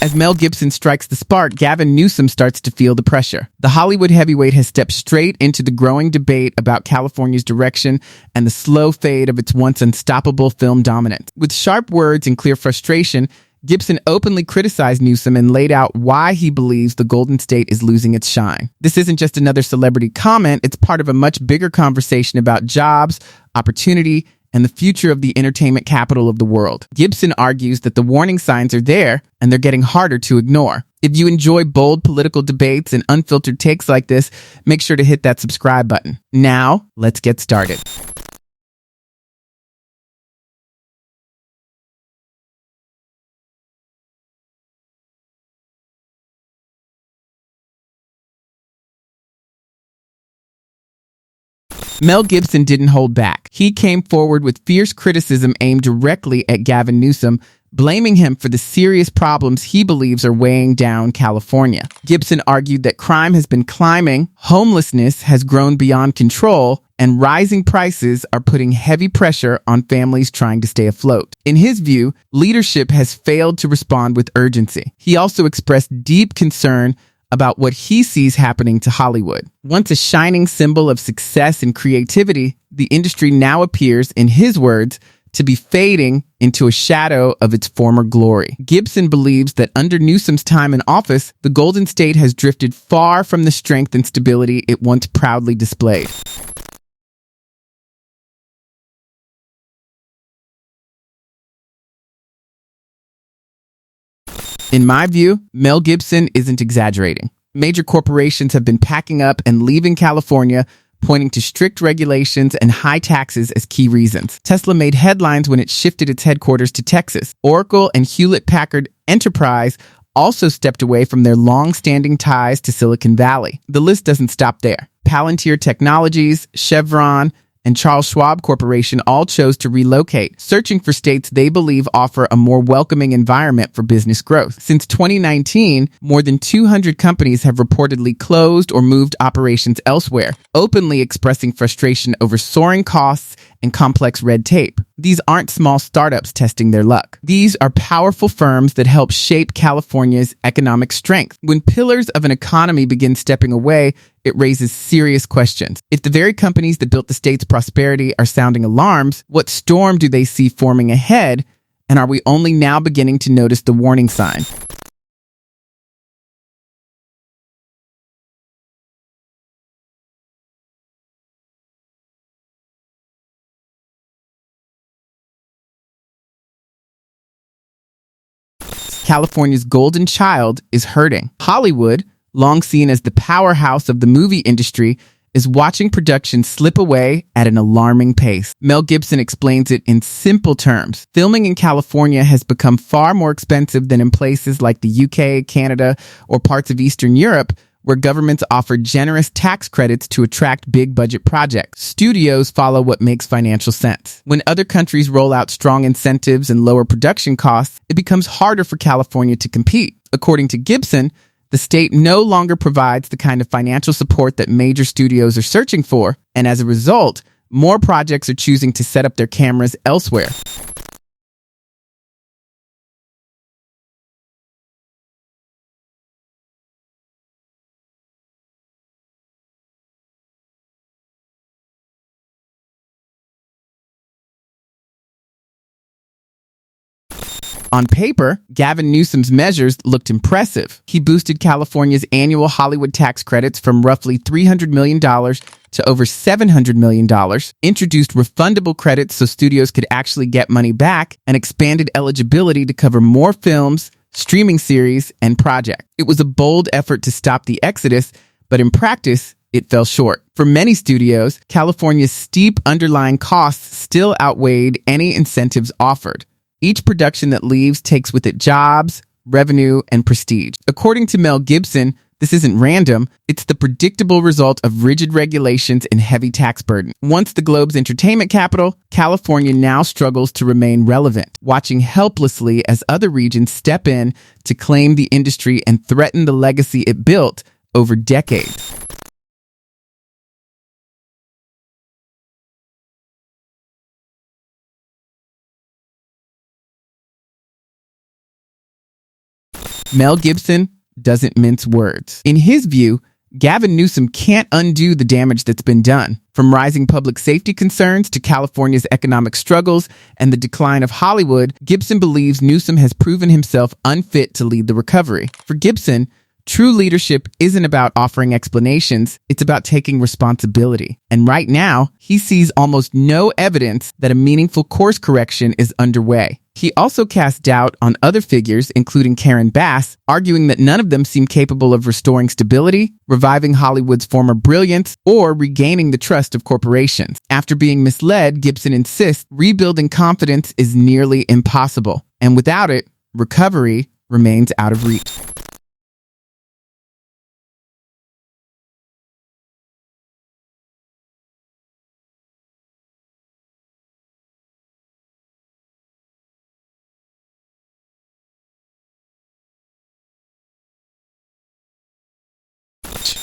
As Mel Gibson strikes the spark, Gavin Newsom starts to feel the pressure. The Hollywood heavyweight has stepped straight into the growing debate about California's direction and the slow fade of its once unstoppable film dominance. With sharp words and clear frustration, Gibson openly criticized Newsom and laid out why he believes the Golden State is losing its shine. This isn't just another celebrity comment, it's part of a much bigger conversation about jobs, opportunity, and the future of the entertainment capital of the world. Gibson argues that the warning signs are there and they're getting harder to ignore. If you enjoy bold political debates and unfiltered takes like this, make sure to hit that subscribe button. Now, let's get started. Mel Gibson didn't hold back. He came forward with fierce criticism aimed directly at Gavin Newsom, blaming him for the serious problems he believes are weighing down California. Gibson argued that crime has been climbing, homelessness has grown beyond control, and rising prices are putting heavy pressure on families trying to stay afloat. In his view, leadership has failed to respond with urgency. He also expressed deep concern about what he sees happening to Hollywood. Once a shining symbol of success and creativity, the industry now appears, in his words, to be fading into a shadow of its former glory. Gibson believes that under Newsom's time in office, the Golden State has drifted far from the strength and stability it once proudly displayed. In my view, Mel Gibson isn't exaggerating. Major corporations have been packing up and leaving California, pointing to strict regulations and high taxes as key reasons. Tesla made headlines when it shifted its headquarters to Texas. Oracle and Hewlett-Packard Enterprise also stepped away from their long-standing ties to Silicon Valley. The list doesn't stop there. Palantir Technologies, Chevron, and Charles Schwab Corporation all chose to relocate, searching for states they believe offer a more welcoming environment for business growth. Since 2019, more than 200 companies have reportedly closed or moved operations elsewhere, openly expressing frustration over soaring costs and complex red tape. These aren't small startups testing their luck. These are powerful firms that help shape California's economic strength. When pillars of an economy begin stepping away, it raises serious questions. If the very companies that built the state's prosperity are sounding alarms, what storm do they see forming ahead? And are we only now beginning to notice the warning sign? California's golden child is hurting. Hollywood, long seen as the powerhouse of the movie industry, is watching production slip away at an alarming pace. Mel Gibson explains it in simple terms. Filming in California has become far more expensive than in places like the UK, Canada, or parts of Eastern Europe, where governments offer generous tax credits to attract big-budget projects. Studios follow what makes financial sense. When other countries roll out strong incentives and lower production costs, it becomes harder for California to compete. According to Gibson, the state no longer provides the kind of financial support that major studios are searching for, and as a result, more projects are choosing to set up their cameras elsewhere. On paper, Gavin Newsom's measures looked impressive. He boosted California's annual Hollywood tax credits from roughly $300 million to over $700 million, introduced refundable credits so studios could actually get money back, and expanded eligibility to cover more films, streaming series, and projects. It was a bold effort to stop the exodus, but in practice, it fell short. For many studios, California's steep underlying costs still outweighed any incentives offered. Each production that leaves takes with it jobs, revenue, and prestige. According to Mel Gibson, this isn't random. It's the predictable result of rigid regulations and heavy tax burden. Once the globe's entertainment capital, California now struggles to remain relevant, watching helplessly as other regions step in to claim the industry and threaten the legacy it built over decades. Mel Gibson doesn't mince words. In his view, Gavin Newsom can't undo the damage that's been done. From rising public safety concerns to California's economic struggles and the decline of Hollywood, Gibson believes Newsom has proven himself unfit to lead the recovery. For Gibson, true leadership isn't about offering explanations, it's about taking responsibility. And right now, he sees almost no evidence that a meaningful course correction is underway. He also casts doubt on other figures, including Karen Bass, arguing that none of them seem capable of restoring stability, reviving Hollywood's former brilliance, or regaining the trust of corporations. After being misled, Gibson insists rebuilding confidence is nearly impossible, and without it, recovery remains out of reach.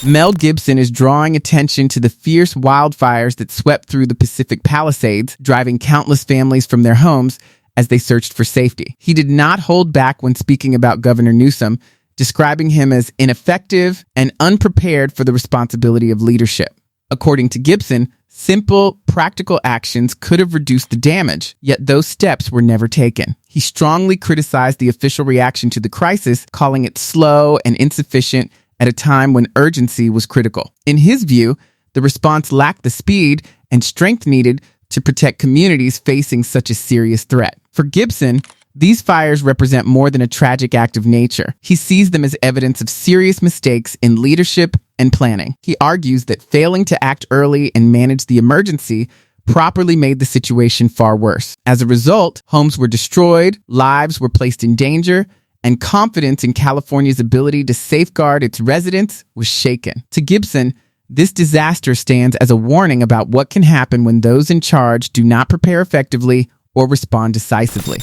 Mel Gibson is drawing attention to the fierce wildfires that swept through the Pacific Palisades, driving countless families from their homes as they searched for safety. He did not hold back when speaking about Governor Newsom, describing him as ineffective and unprepared for the responsibility of leadership. According to Gibson, simple, practical actions could have reduced the damage, yet those steps were never taken. He strongly criticized the official reaction to the crisis, calling it slow and insufficient at a time when urgency was critical. In his view, the response lacked the speed and strength needed to protect communities facing such a serious threat. For Gibson, these fires represent more than a tragic act of nature. He sees them as evidence of serious mistakes in leadership and planning. He argues that failing to act early and manage the emergency properly made the situation far worse. As a result, homes were destroyed, lives were placed in danger, and confidence in California's ability to safeguard its residents was shaken. To Gibson, this disaster stands as a warning about what can happen when those in charge do not prepare effectively or respond decisively.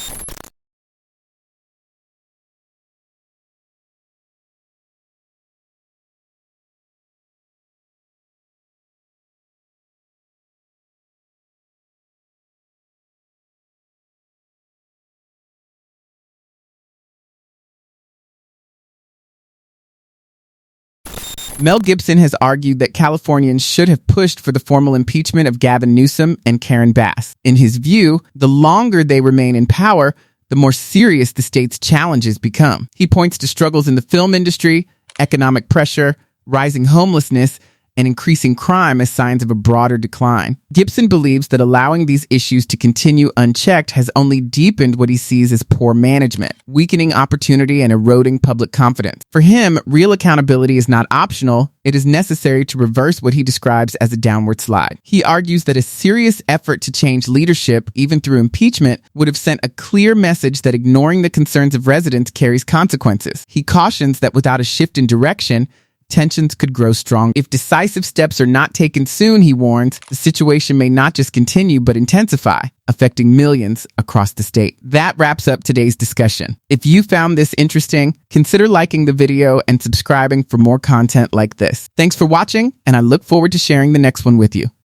Mel Gibson has argued that Californians should have pushed for the formal impeachment of Gavin Newsom and Karen Bass. In his view, the longer they remain in power, the more serious the state's challenges become. He points to struggles in the film industry, economic pressure, rising homelessness, and increasing crime as signs of a broader decline. Gibson believes that allowing these issues to continue unchecked has only deepened what he sees as poor management, weakening opportunity and eroding public confidence. For him, real accountability is not optional, it is necessary to reverse what he describes as a downward slide. He argues that a serious effort to change leadership, even through impeachment, would have sent a clear message that ignoring the concerns of residents carries consequences. He cautions that without a shift in direction, tensions could grow strong. If decisive steps are not taken soon, he warns, the situation may not just continue but intensify, affecting millions across the state. That wraps up today's discussion. If you found this interesting, consider liking the video and subscribing for more content like this. Thanks for watching, and I look forward to sharing the next one with you.